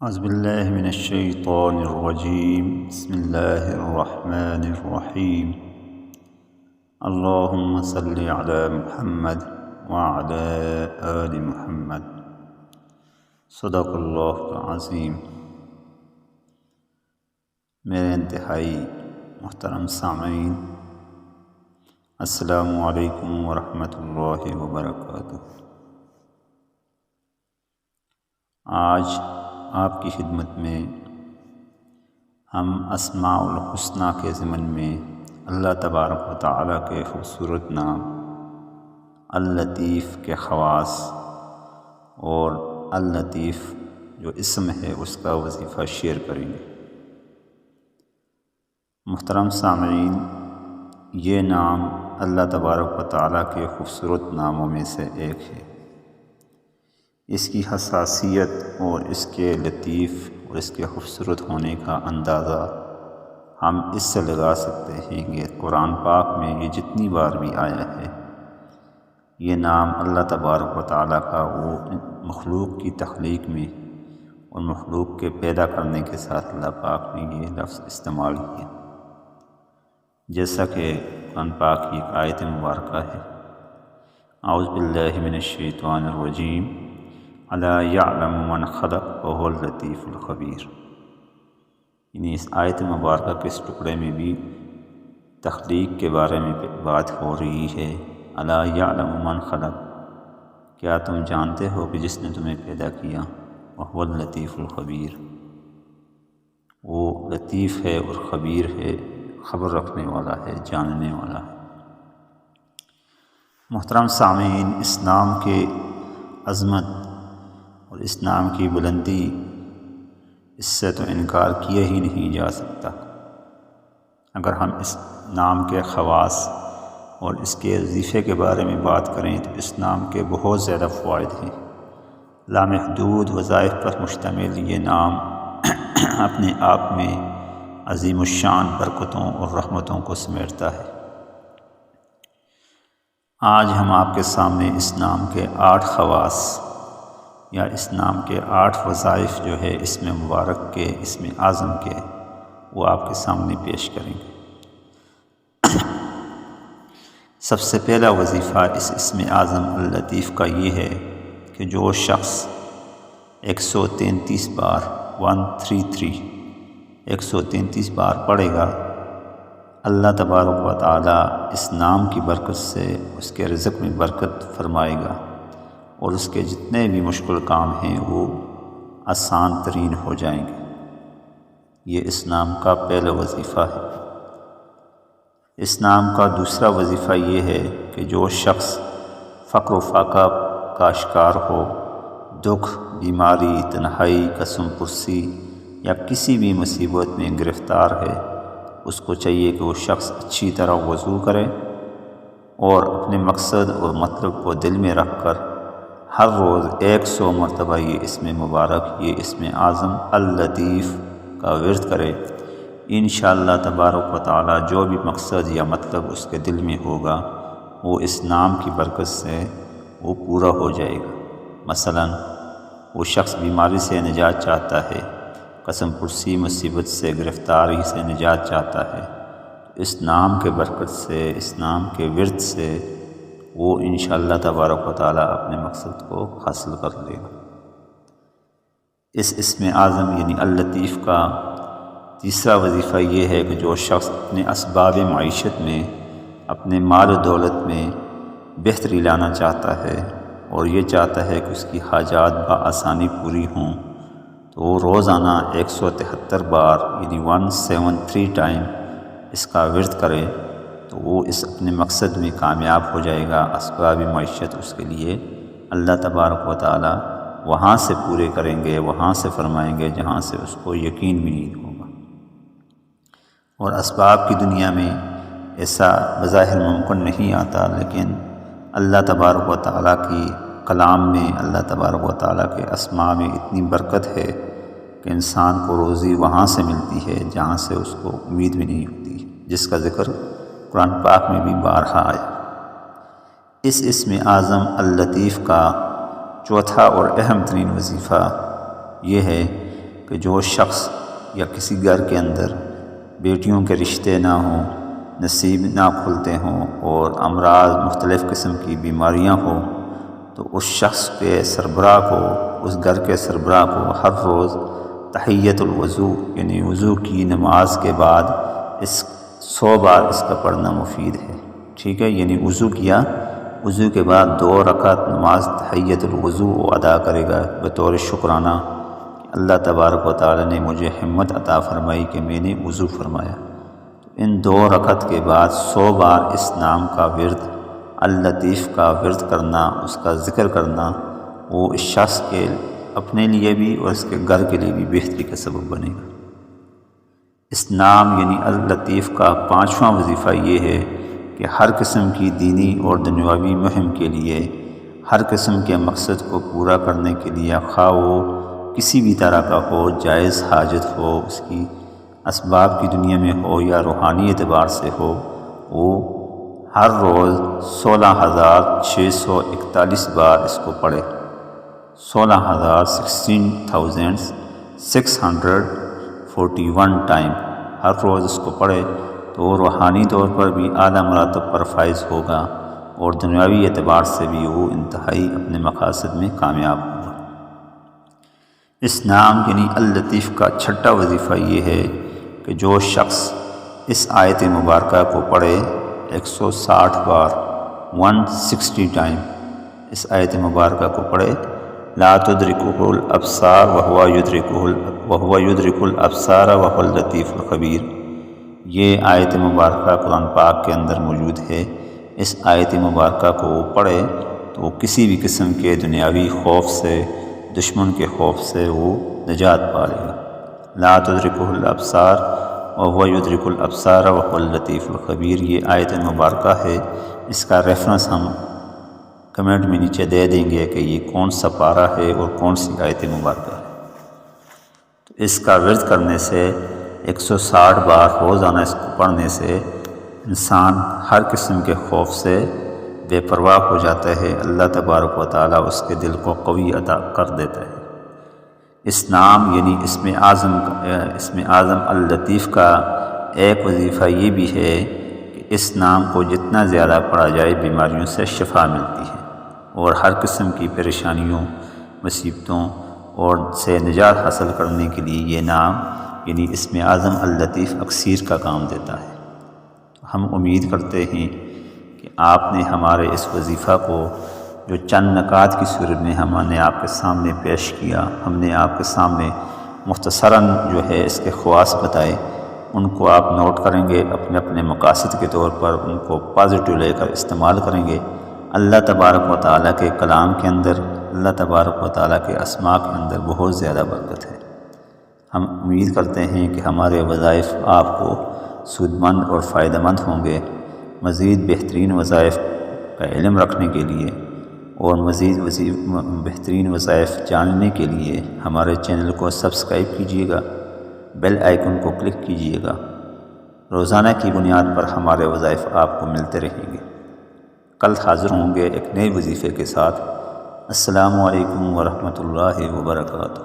اعوذ باللہ من الشیطان الرجیم بسم اللہ الرحمن الرحیم اللہم صلی علی محمد وعلی آل محمد صدق اللہ العظیم۔ میرے انتہائی محترم سامعین، السلام علیکم ورحمۃ اللہ وبرکاتہ۔ آج آپ کی خدمت میں ہم اسماء الحسنی کے ضمن میں اللہ تبارک و تعالیٰ کے خوبصورت نام اللطیف کے خواص اور اللطیف جو اسم ہے اس کا وظیفہ شیئر کریں گے۔ محترم سامعین، یہ نام اللہ تبارک و تعالیٰ کے خوبصورت ناموں میں سے ایک ہے۔ اس کی حساسیت اور اس کے لطیف اور اس کے خوبصورت ہونے کا اندازہ ہم اس سے لگا سکتے ہیں کہ قرآن پاک میں یہ جتنی بار بھی آیا ہے، یہ نام اللہ تبارک و تعالیٰ کا وہ مخلوق کی تخلیق میں اور مخلوق کے پیدا کرنے کے ساتھ اللہ پاک نے یہ لفظ استعمال کیا، جیسا کہ قرآن پاک کی ایک آیت مبارکہ ہے، اعوذ باللہ من الشیطان الرجیم الا یعلم من خلق وهو اللطیف الخبیر۔ یعنی اس آیت مبارکہ کے اس ٹکڑے میں بھی تخلیق کے بارے میں بات ہو رہی ہے۔ الا یعلم من خلق، کیا تم جانتے ہو کہ جس نے تمہیں پیدا کیا، وهو اللطیف الخبیر، وہ لطیف ہے اور خبیر ہے، خبر رکھنے والا ہے، جاننے والا ہے۔ محترم سامعین، اس نام کے عظمت اور اس نام کی بلندی، اس سے تو انکار کیا ہی نہیں جا سکتا۔ اگر ہم اس نام کے خواص اور اس کے وظیفے کے بارے میں بات کریں تو اس نام کے بہت زیادہ فوائد ہیں۔ لامحدود وظائف پر مشتمل یہ نام اپنے آپ میں عظیم الشان برکتوں اور رحمتوں کو سمیٹتا ہے۔ آج ہم آپ کے سامنے اس نام کے 8 خواص یا اس نام کے 8 وظائف جو ہے اسم مبارک کے، اسم اعظم کے، وہ آپ کے سامنے پیش کریں گے۔ سب سے پہلا وظیفہ اس اسم اعظم اللطیف کا یہ ہے کہ جو شخص 133 بار 133 بار پڑھے گا، اللہ تبارک و تعالیٰ اس نام کی برکت سے اس کے رزق میں برکت فرمائے گا اور اس کے جتنے بھی مشکل کام ہیں وہ آسان ترین ہو جائیں گے۔ یہ اس نام کا پہلا وظیفہ ہے۔ اس نام کا دوسرا وظیفہ یہ ہے کہ جو شخص فقر و فاقہ کا شکار ہو، دکھ، بیماری، تنہائی، قسم پرسی یا کسی بھی مصیبت میں گرفتار ہے، اس کو چاہیے کہ وہ شخص اچھی طرح وضو کرے اور اپنے مقصد اور مطلب کو دل میں رکھ کر ہر روز 100 مرتبہ یہ اسم مبارک، یہ اسم اعظم اللطیف کا ورد کرے۔ انشاءاللہ تبارک و تعالیٰ جو بھی مقصد یا مطلب اس کے دل میں ہوگا وہ اس نام کی برکت سے وہ پورا ہو جائے گا۔ مثلا وہ شخص بیماری سے نجات چاہتا ہے، قسم پرسی مصیبت سے، گرفتاری سے نجات چاہتا ہے، اس نام کے برکت سے، اس نام کے ورد سے وہ انشاءاللہ تبارک و تعالیٰ اپنے مقصد کو حاصل کر لے گا۔ اس اسم اعظم یعنی اللطیف کا تیسرا وظیفہ یہ ہے کہ جو شخص اپنے اسباب معیشت میں، اپنے مال و دولت میں بہتری لانا چاہتا ہے اور یہ چاہتا ہے کہ اس کی حاجات بآسانی پوری ہوں، تو وہ روزانہ 173 بار یعنی 173 ٹائم اس کا ورد کرے تو وہ اس اپنے مقصد میں کامیاب ہو جائے گا۔ اسباب معیشت اس کے لیے اللہ تبارک و تعالیٰ وہاں سے پورے کریں گے، وہاں سے فرمائیں گے جہاں سے اس کو یقین بھی نہیں ہوگا۔ اور اسباب کی دنیا میں ایسا بظاہر ممکن نہیں آتا، لیکن اللہ تبارک و تعالیٰ کی کلام میں، اللہ تبارک و تعالیٰ کے اسماء میں اتنی برکت ہے کہ انسان کو روزی وہاں سے ملتی ہے جہاں سے اس کو امید بھی نہیں ہوتی، جس کا ذکر قرآن پاک میں بھی بارہا آیا۔ اس اسم اعظم اللطیف کا چوتھا اور اہم ترین وظیفہ یہ ہے کہ جو شخص یا کسی گھر کے اندر بیٹیوں کے رشتے نہ ہوں، نصیب نہ کھلتے ہوں اور امراض مختلف قسم کی بیماریاں ہوں، تو اس شخص کے سربراہ کو، اس گھر کے سربراہ کو ہر روز تحیۃ الوضو یعنی وضو کی نماز کے بعد 100 بار اس کا پڑھنا مفید ہے۔ ٹھیک ہے، یعنی وضو کیا، وضو کے بعد 2 رکعت نماز تحیۃ الوضو وہ ادا کرے گا بطور شکرانہ کہ اللہ تبارک و تعالی نے مجھے ہمت عطا فرمائی کہ میں نے وضو فرمایا۔ ان 2 رکعت کے بعد 100 بار اس نام کا ورد، اللطیف کا ورد کرنا، اس کا ذکر کرنا، وہ اس شخص کے اپنے لیے بھی اور اس کے گھر کے لیے بھی بہتری کا سبب بنے گا۔ اس نام یعنی اللطیف کا 5واں وظیفہ یہ ہے کہ ہر قسم کی دینی اور دنیاوی مہم کے لیے، ہر قسم کے مقصد کو پورا کرنے کے لیے، خواہ وہ کسی بھی طرح کا ہو، جائز حاجت ہو، اس کی اسباب کی دنیا میں ہو یا روحانی اعتبار سے ہو، وہ ہر روز 16,641 بار اس کو پڑھے۔ 16,641 ٹائم ہر روز اس کو پڑھے تو روحانی طور پر بھی اعلیٰ مراتب پر فائز ہوگا اور دنیاوی اعتبار سے بھی وہ انتہائی اپنے مقاصد میں کامیاب ہوگا۔ اس نام یعنی اللطیف کا 6واں وظیفہ یہ ہے کہ جو شخص اس آیت مبارکہ کو پڑھے 160 بار 160 ٹائم اس آیت مبارکہ کو پڑھے، لا تدرکہ الابصار وہو یدرک الابصار وہو اللطیف الخبیر، یہ آیت مبارکہ قرآن پاک کے اندر موجود ہے۔ اس آیت مبارکہ کو وہ پڑھے تو وہ کسی بھی قسم کے دنیاوی خوف سے، دشمن کے خوف سے وہ نجات پا لے گا۔ لا تدرکہ الابصار وہو یدرک الابصار وہو اللطیف الخبیر، یہ آیت مبارکہ ہے۔ اس کا ریفرنس ہم کمنٹ میں نیچے دے دیں گے کہ یہ کون سا پارہ ہے اور کون سی آیت مبارکہ ہے۔ تو اس کا ورد کرنے سے 160 بار روزانہ اس کو پڑھنے سے انسان ہر قسم کے خوف سے بے پرواہ ہو جاتا ہے، اللہ تبارک و تعالیٰ اس کے دل کو قوی عطا کر دیتا ہے۔ اس نام یعنی اسم اعظم اللطیف کا ایک وظیفہ یہ بھی ہے کہ اس نام کو جتنا زیادہ پڑھا جائے بیماریوں سے شفا ملتی ہے اور ہر قسم کی پریشانیوں، مصیبتوں اور سے نجات حاصل کرنے کے لیے یہ نام یعنی اسم اعظم اللطیف اکثیر کا کام دیتا ہے۔ ہم امید کرتے ہیں کہ آپ نے ہمارے اس وظیفہ کو جو چند نکات کی صورت میں ہم نے آپ کے سامنے پیش کیا، ہم نے آپ کے سامنے مختصراً جو ہے اس کے خواص بتائے، ان کو آپ نوٹ کریں گے، اپنے اپنے مقاصد کے طور پر ان کو پازیٹیو لے کر استعمال کریں گے۔ اللہ تبارک و تعالیٰ کے کلام کے اندر، اللہ تبارک و تعالیٰ کے اسماء کے اندر بہت زیادہ برکت ہے۔ ہم امید کرتے ہیں کہ ہمارے وظائف آپ کو سود مند اور فائدہ مند ہوں گے۔ مزید بہترین وظائف کا علم رکھنے کے لیے اور مزید بہترین وظائف جاننے کے لیے ہمارے چینل کو سبسکرائب کیجیے گا، بیل آئیکن کو کلک کیجیے گا۔ روزانہ کی بنیاد پر ہمارے وظائف آپ کو ملتے رہیں گے۔ کل حاضر ہوں گے ایک نئے وظیفے کے ساتھ۔ السلام علیکم ورحمۃ اللہ وبرکاتہ۔